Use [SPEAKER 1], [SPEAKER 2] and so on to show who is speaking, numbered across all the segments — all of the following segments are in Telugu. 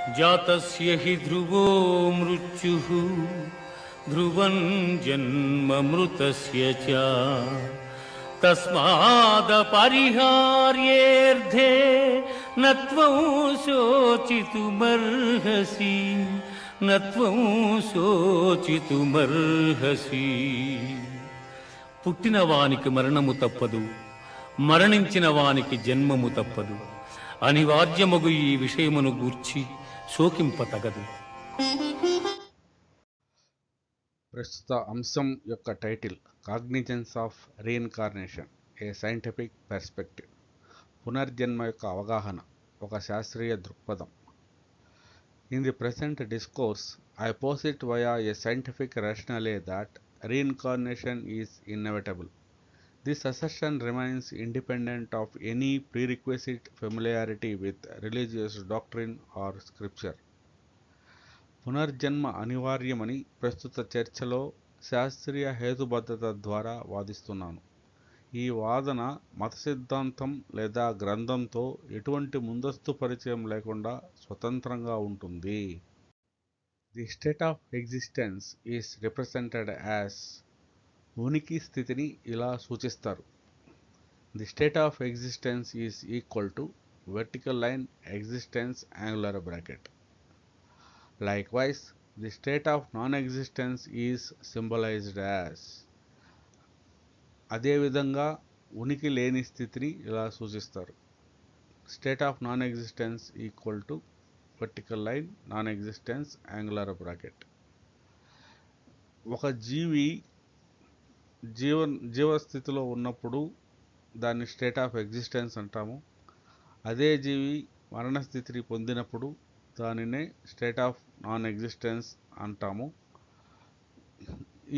[SPEAKER 1] जातस्य हि ध्रुवो मृत्युः ध्रुवं जन्ममृतस्य च तस्मादपरिहार्येऽर्धे न त्वं शोचितुमर्हसि न त्वं शोचितुमर्हसि పుట్టిన వానికి మరణము తప్పదు, మరణించిన వానికి జన్మము తప్పదు. అనివార్యమగు ఈ విషయమును గూర్చి శోకింపతగదు.
[SPEAKER 2] ప్రస్తుత అంశం యొక్క title cognizance of reincarnation, a scientific perspective. పునర్జన్మ యొక్క అవగాహన, ఒక శాస్త్రీయ దృక్పథం. In the present discourse I posit via a scientific rationale that reincarnation is inevitable. This assertion remains independent of any prerequisite familiarity with religious doctrine or scripture. పునర్జన్మ అనివార్యమని ప్రస్తుత చర్చలో శాస్త్రీయ హేతుబద్ధత ద్వారా వాదిస్తున్నాను. ఈ వాదన మత సిద్ధాంతం లేదా గ్రంథంతో ఎటువంటి ముందస్తు పరిచయం లేకుండా స్వతంత్రంగా ఉంటుంది. The state of existence is represented as, ఉనికి స్థితిని ఇలా సూచిస్తారు. The state of existence is equal to vertical line existence angular bracket. Likewise, the state of non-existence is symbolized as. అదేవిధంగా ఉనికి లేని స్థితిని ఇలా సూచిస్తారు. State of non existence equal to vertical line non existence angular bracket. ఒక జీవి జీవస్థితిలో ఉన్నప్పుడు దాన్ని స్టేట్ ఆఫ్ ఎగ్జిస్టెన్స్ అంటాము. అదే జీవి మరణస్థితిని పొందినప్పుడు దానినే స్టేట్ ఆఫ్ నాన్ ఎగ్జిస్టెన్స్ అంటాము.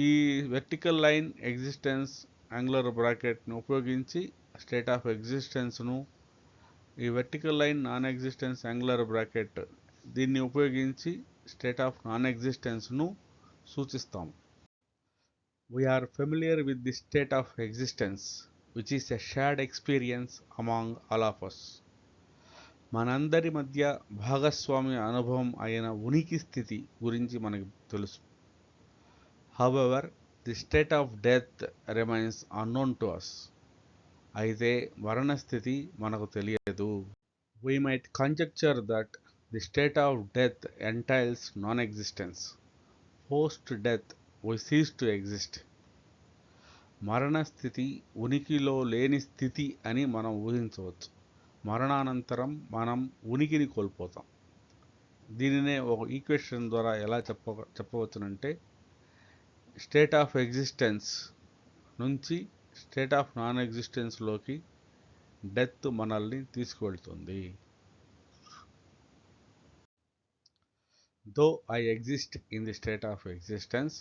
[SPEAKER 2] ఈ వెర్టికల్ లైన్ ఎగ్జిస్టెన్స్ యాంగులర్ బ్రాకెట్ను ఉపయోగించి స్టేట్ ఆఫ్ ఎగ్జిస్టెన్స్ను, ఈ vertical line non existence angular bracket దీన్ని ఉపయోగించి స్టేట్ ఆఫ్ నాన్ ఎగ్జిస్టెన్స్ను సూచిస్తాము. We are familiar with the state of existence which is a shared experience among all of us. మనందరి మధ్య భాగస్వామ్య అనుభవం అయిన ఉనికి స్థితి గురించి మనకు తెలుసు. However, the state of death remains unknown to us. అయితే మరణస్థితి మనకు తెలియదు. We might conjecture that the state of death entails non-existence. Post-death, we cease to exist. మరణస్థితి ఉనికిలో లేని స్థితి అని మనం ఊహించవచ్చు. మరణానంతరం మనం ఉనికిని కోల్పోతాం. దీనినే ఒక ఈక్వేషన్ ద్వారా ఎలా చెప్పవచ్చునంటే, స్టేట్ ఆఫ్ ఎగ్జిస్టెన్స్ నుంచి స్టేట్ ఆఫ్ నాన్ ఎగ్జిస్టెన్స్లోకి డెత్ మనల్ని తీసుకువెళ్తుంది. Though I exist in the state of existence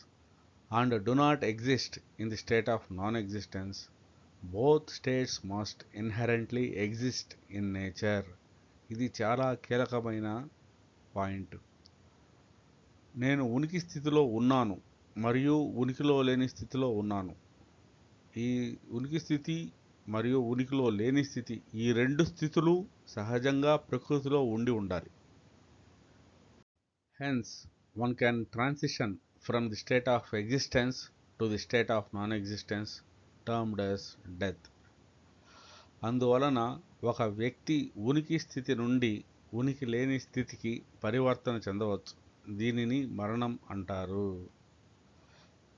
[SPEAKER 2] and do not exist in the state of non-existence, both states must inherently exist in nature. ఇది చాలా కీలకమైన పాయింట్. నేను ఉనికి స్థితిలో ఉన్నాను మరియు ఉనికిలో లేని స్థితిలో ఉన్నాను. ఈ ఉనికి స్థితి మరియు ఉనికిలో లేని స్థితి, ఈ రెండు స్థితులు సహజంగా ప్రకృతిలో ఉండాలి. Hence, one can transition from the state of existence to the state of non-existence, termed as death. అందువలన ఒక వ్యక్తి ఉనికి స్థితి నుండి ఉనికి లేని స్థితికి పరివర్తన చెందవచ్చు. దీనిని మరణం అంటారు.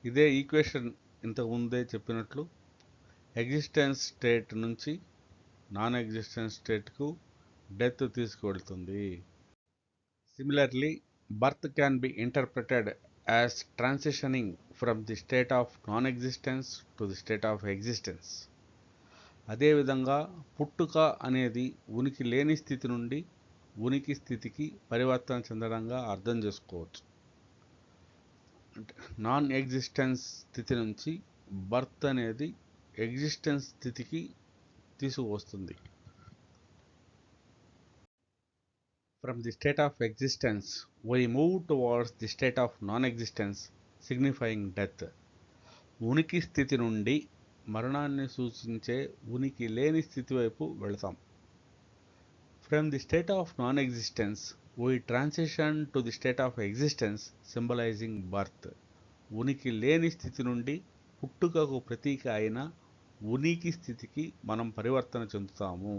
[SPEAKER 2] ఇదే ఈక్వేషన్ ఇంతకుముందే చెప్పినట్లు ఎగ్జిస్టెన్స్ స్టేట్ నుంచి నాన్ ఎగ్జిస్టెన్స్ స్టేట్కు డెత్ తీసుకువెళ్తుంది. Similarly, birth can be interpreted as transitioning from the state of non-existence to the state of existence. అదేవిధంగా పుట్టుక అనేది ఉనికి లేని స్థితి నుండి ఉనికి స్థితికి పరివర్తన చెందడంగా అర్థం చేసుకోవచ్చు. నాన్ ఎగ్జిస్టెన్స్ స్థితి నుంచి బర్త్ అనేది ఎగ్జిస్టెన్స్ స్థితికి తీసుకువస్తుంది. From the state of existence, we move towards the state of non-existence, signifying death. ఉనికి స్థితి నుండి మరణాన్ని సూచించే ఉనికి లేని స్థితి వైపు వెళతాం. From the state of non-existence, We transition to the state of existence symbolizing birth. ఉనికి లేని స్థితి నుండి పుట్టుకకు ప్రతీక అయిన ఉనికి స్థితికి మనం పరివర్తన చెందుతాము.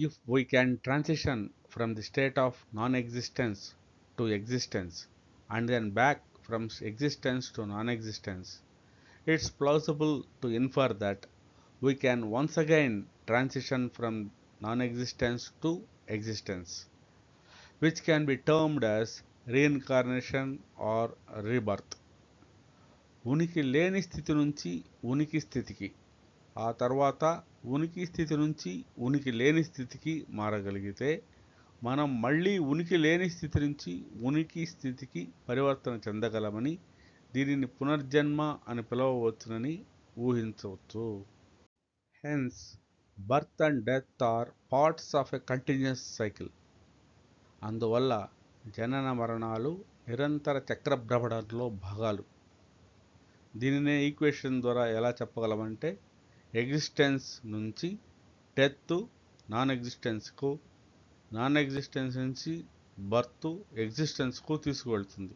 [SPEAKER 2] If we can transition from the state of non-existence to existence and then back from existence to non-existence, it's plausible to infer that we can once again transition from non-existence to existence, which can be termed as reincarnation or rebirth. ఉనికి లేని స్థితి నుంచి ఉనికి స్థితికి, ఆ తర్వాత ఉనికి స్థితి నుంచి ఉనికి లేని స్థితికి మారగలిగితే మనం మళ్ళీ ఉనికి లేని స్థితి నుంచి ఉనికి స్థితికి పరివర్తన చెందగలమని, దీనిని పునర్జన్మ అని పిలవవచ్చునని ఊహించవచ్చు. Hence birth and death are parts of a continuous cycle. అందువల్ల జనన మరణాలు నిరంతర చక్రభ్రమణంలో భాగాలు. దీనినే ఈక్వేషన్ ద్వారా ఎలా చెప్పగలమంటే, ఎగ్జిస్టెన్స్ నుంచి డెత్ నాన్ ఎగ్జిస్టెన్స్కు, నాన్ ఎగ్జిస్టెన్స్ నుంచి బర్త్ ఎగ్జిస్టెన్స్కు తీసుకువెళ్తుంది.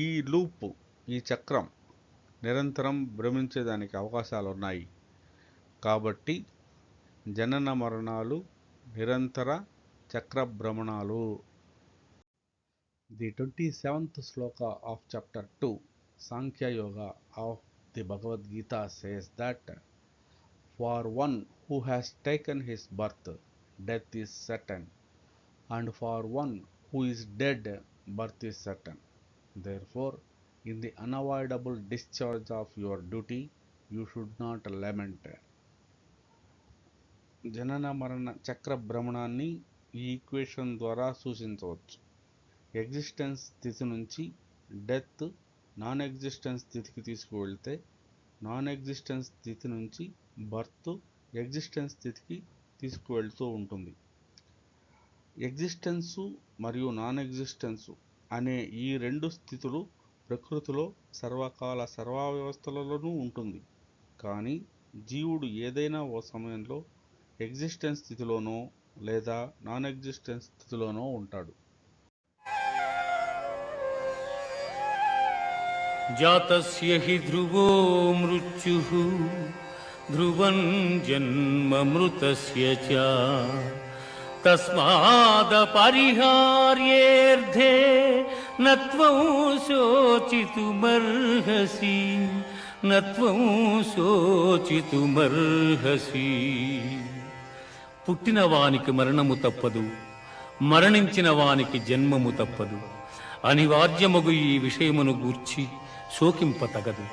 [SPEAKER 2] ఈ లూప్, ఈ చక్రం నిరంతరం భ్రమించేదానికి అవకాశాలు ఉన్నాయి. కాబట్టి జనన మరణాలు నిరంతర చక్రభ్రమణాలు. The 27th sloka of chapter 2, Sankhya Yoga of the Bhagavad Gita says that for one who has taken his birth, death is certain, and for one who is dead, birth is certain. Therefore, in the unavoidable discharge of your duty, you should not lament. జనన మరణ చక్ర భ్రమణాన్ని ఈ ఈక్వేషన్ ద్వారా సూచించవచ్చు. ఎగ్జిస్టెన్స్ స్థితి నుంచి డెత్ నాన్ ఎగ్జిస్టెన్స్ స్థితికి తీసుకువెళ్తే, నాన్ ఎగ్జిస్టెన్స్ స్థితి నుంచి బర్త్ ఎగ్జిస్టెన్స్ స్థితికి తీసుకువెళ్తూ ఉంటుంది. ఎగ్జిస్టెన్సు మరియు నాన్ ఎగ్జిస్టెన్సు అనే ఈ రెండు స్థితులు ప్రకృతిలో సర్వకాల సర్వావస్థలలోనూ ఉంటుంది. కానీ జీవుడు ఏదైనా ఓ సమయంలో ఎగ్జిస్టెన్స్ స్థితిలోనో లేదా నాన్ ఎగ్జిస్టెన్స్ స్థితిలోనో ఉంటాడు.
[SPEAKER 1] జాతస్య హి ధ్రువో మృత్యుః ధ్రువం జన్మ మృతస్య చ తస్మాదపరిహార్యేర్థే నత్వం శోచితుమర్హసి నత్వం శోచితుమర్హసి. పుట్టిన వానికి మరణము తప్పదు, మరణించిన వానికి జన్మము తప్పదు. అనివార్యమగు ఈ విషయమును గూర్చి శోకింపతగదు.